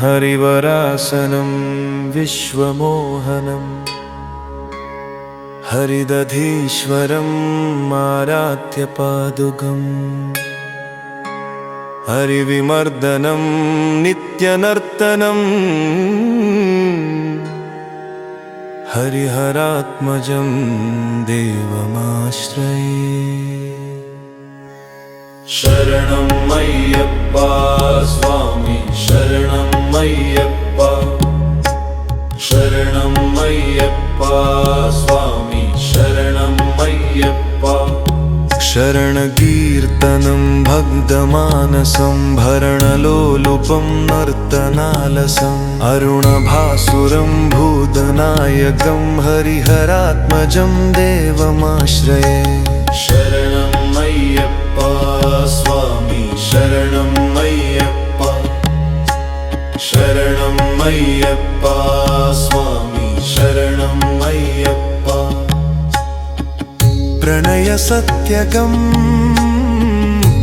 हरिवरासनं विश्वमोहनं हरिदधीश्वरं आराध्यपादुकं हरिविमर्दनं नित्यनर्तनं हरिहरात्मजं देवमाश्रये। शरणं मय्यप्पा स्वामी शरणं मय्यप्पा, शरणं मय्यप्पा स्वामी शरणं मय्यप्पा। शरणकीर्तनं भक्तमानसं भरणलोलुपं नर्तनालसम् अरुणभासुरं भूतनायकं हरिहरात्मजं देवमाश्रये। शरणं मय्यप्पा स्वामी शरणं मय्यप्पा, शरणं मय्यप्पा स्वामी शरणं मय्यप्पा। प्रणयसत्यकं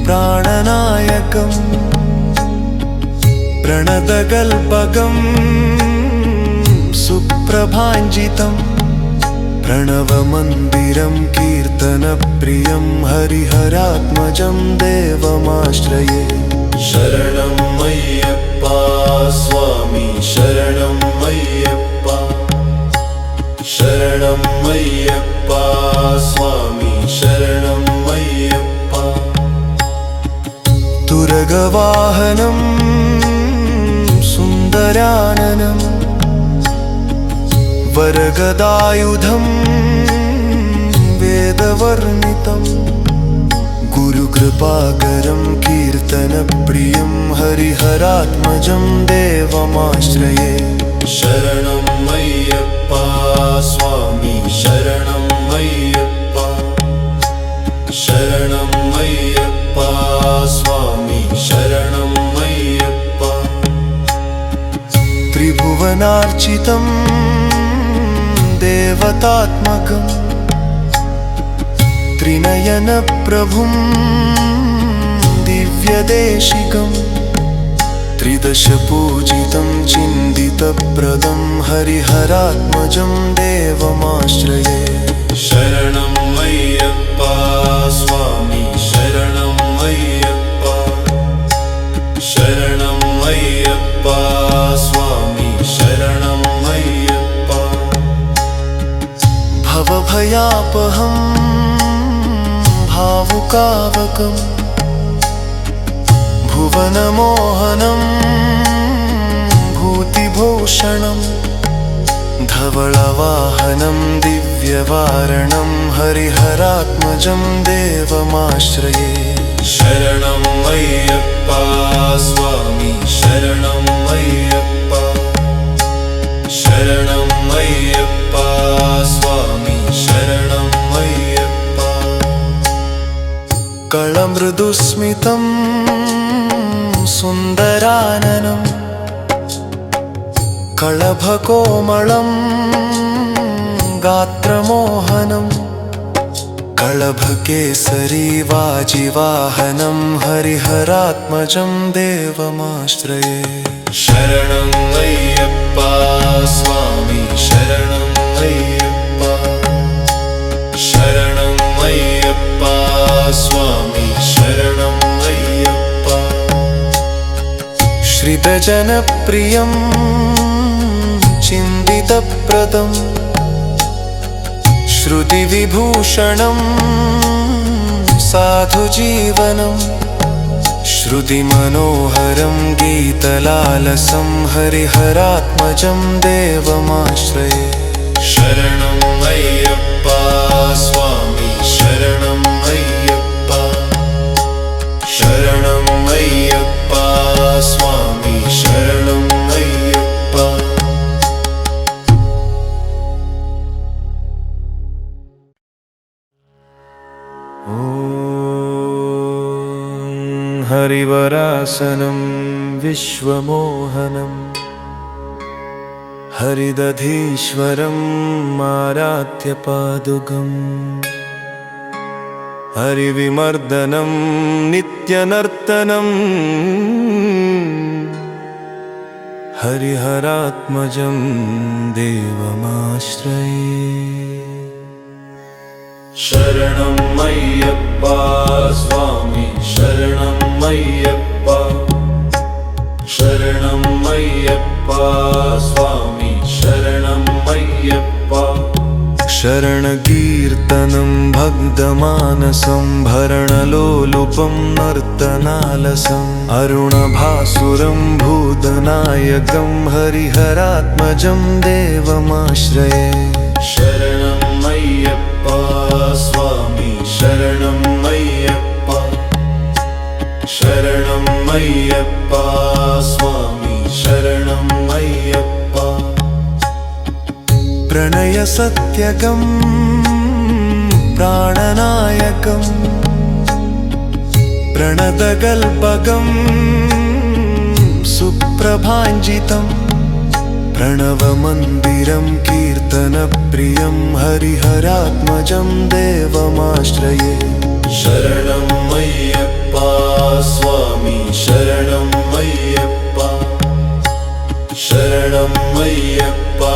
प्राणनायकं प्रणतकल्पकं सुप्रभाञ्जितं प्रणवमन्दिरं कीर्तनप्रियं हरिहरात्मजं देवमाश्रये। शरणं मय्यप्पा स्वामी शरणं मय्यप्पा, शरणं मय्यप्पा स्वामी शरणं मय्यप्पा। तुरगवाहनं सुन्दराननं वरगदायुधं वेदवर्णितं गुरुकृपाकरं कीर्तनप्रियं हरिहरात्मजं देवमाश्रये। शरणं मय्यप्पा स्वामी शरणं मय्यप्पा, शरणं मय्यप्पा स्वामी शरणं मय्यप्पा। त्रिभुवनार्चितं देवतात्मकं त्रिनयनप्रभुं दिव्यदेशिकं त्रिदशपूजितं चिन्तितप्रदं हरिहरात्मजं देवमाश्रये। शरणं मय्यप्पा स्वामी शरणं मय्यप्पा, शरणं मय्यप्पा स्वामी शरणं मय्यप्पा। भवभयापहं भावुकावकं भुवनमोहनं भूतिभूषणं धवलवाहनं दिव्यवारणं हरिहरात्मजं देवमाश्रये। शरणं मय्यप्पा स्वामी शरणं मय्यप्पा, शरणं मय्यप्पा स्वामी शरणं मय्यप्पा। कळमृदुस्मितं सुन्दराननं कळभकोमलं गात्रमोहनं कळभकेसरी वाजिवाहनं हरिहरात्मजं देवमाश्रये। शरणं मय्यप्पा स्वामी शरणं मय्यप्पा, शरणं मय्यप्पा स्वामी शरणं मय्यप्पा। श्रितजनप्रियं चिन्तितप्रदं श्रुतिविभूषणं साधुजीवनं श्रुतिमनोहरं गीतलालसं हरिहरात्मजं देवमाश्रये। शरणं मय्यप्पा स्वामी शरणं मय्यप्पा, शरणं मय्यप्पा स्वामी शरणं मय्यप्पा। हरिवरासनं विश्वमोहनं हरिदधीश्वरं आराध्यपादुकं हरिविमर्दनं नित्यनर्तनं हरिहरात्मजं देवमाश्रये। शरणं मय्यप्पा स्वामी शरणं मय्यप्पा, शरणं मय्यप्पा स्वामी शरणं मय्यप्पा। शरणकीर्तनं भग्धमानसं भरणलोलुपं नर्तनालसम् अरुणभासुरं भूतनायकं हरिहरात्मजं देवमाश्रये। शरणं मय्यप्पा स्वामी शरणं मय्यप्पा, शरणं मय्यप्पा स्वामी शरणं मय्यप्पा। प्रणयसत्यकं प्राणनायकं प्रणतकल्पकं सुप्रभाञ्जितं प्रणवमन्दिरं कीर्तनप्रियं हरिहरात्मजं देवमाश्रये। शरणं मय्यप्पा स्वामी शरणं मय्यप्पा, शरणं मय्यप्पा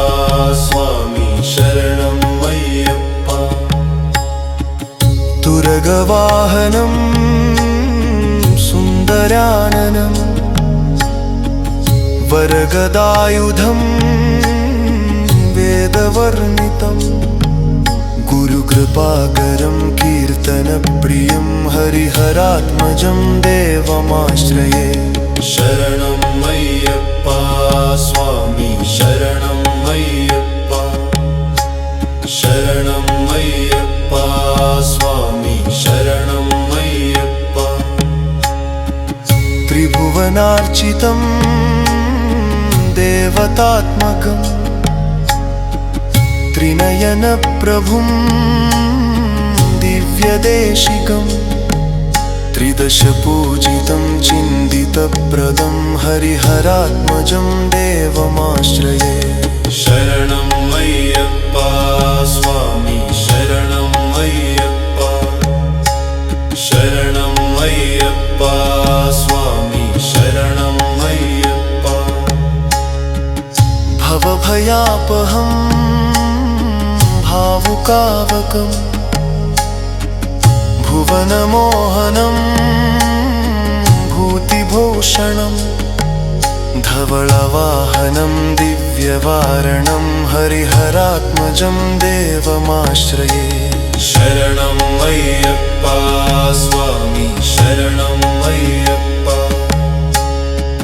स्वामी शरणं मय्यप्पा। तुरगवाहनं सुन्दराननं वरगदायुधं वेदवर्णितं गुरुकृपाकरं कीर्तनप्रियं हरिहरात्मजं देवमाश्रये। शरणं मय्यप्पा स्वामी शरणं मय्यप्पा, शरणं मय्यप्पा स्वामी शरणं मय्यप्पा। त्रिभुवनार्चितं देवतात्मकं त्रिनयनप्रभुं दिव्यदेशिकं त्रिदशपूजितं चिन्तितप्रदं हरिहरात्मजं देवमाश्रये। शरणं मय्यप्पा स्वामी शरणं मय्यप्पा, शरणं मय्यप्पा स्वामी शरणं मय्यप्पा। भवभयापहं भावुकावकं भुवनमोहनं भूतिभूषणं धवलवाहनं दिव्यवारणं हरिहरात्मजं देवमाश्रये। शरणं मय्यप्पा स्वामी शरणं मय्यप्पा,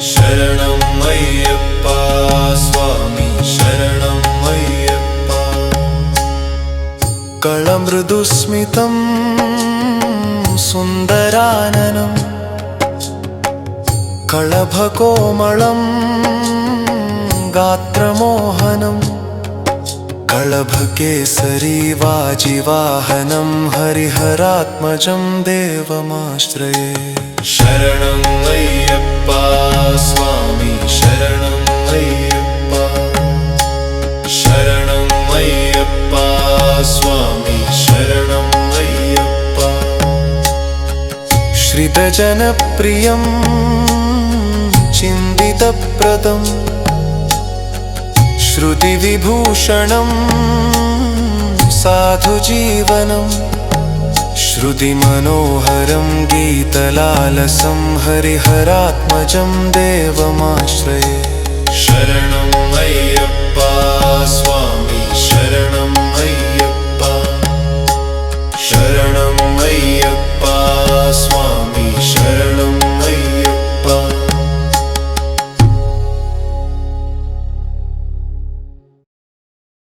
शरणं मय्यप्पा स्वामी शरणं मय्यप्पा। कळमृदुस्मितं सुन्दराननं कळभकोमलं गात्रमोहनं कळभकेसरी वाजिवाहनं हरिहरात्मजं देवमाश्रये। शरणं मय्यप्पा स्वामी शरणं मय्यप्पा, शरणं मय्यप्पा स्वामी शरणं मय्यप्पा। श्रितजनप्रियं चिन्तितप्रदं श्रुतिविभूषणं साधुजीवनं श्रुतिमनोहरं गीतलालसं हरिहरात्मजं देवमाश्रये।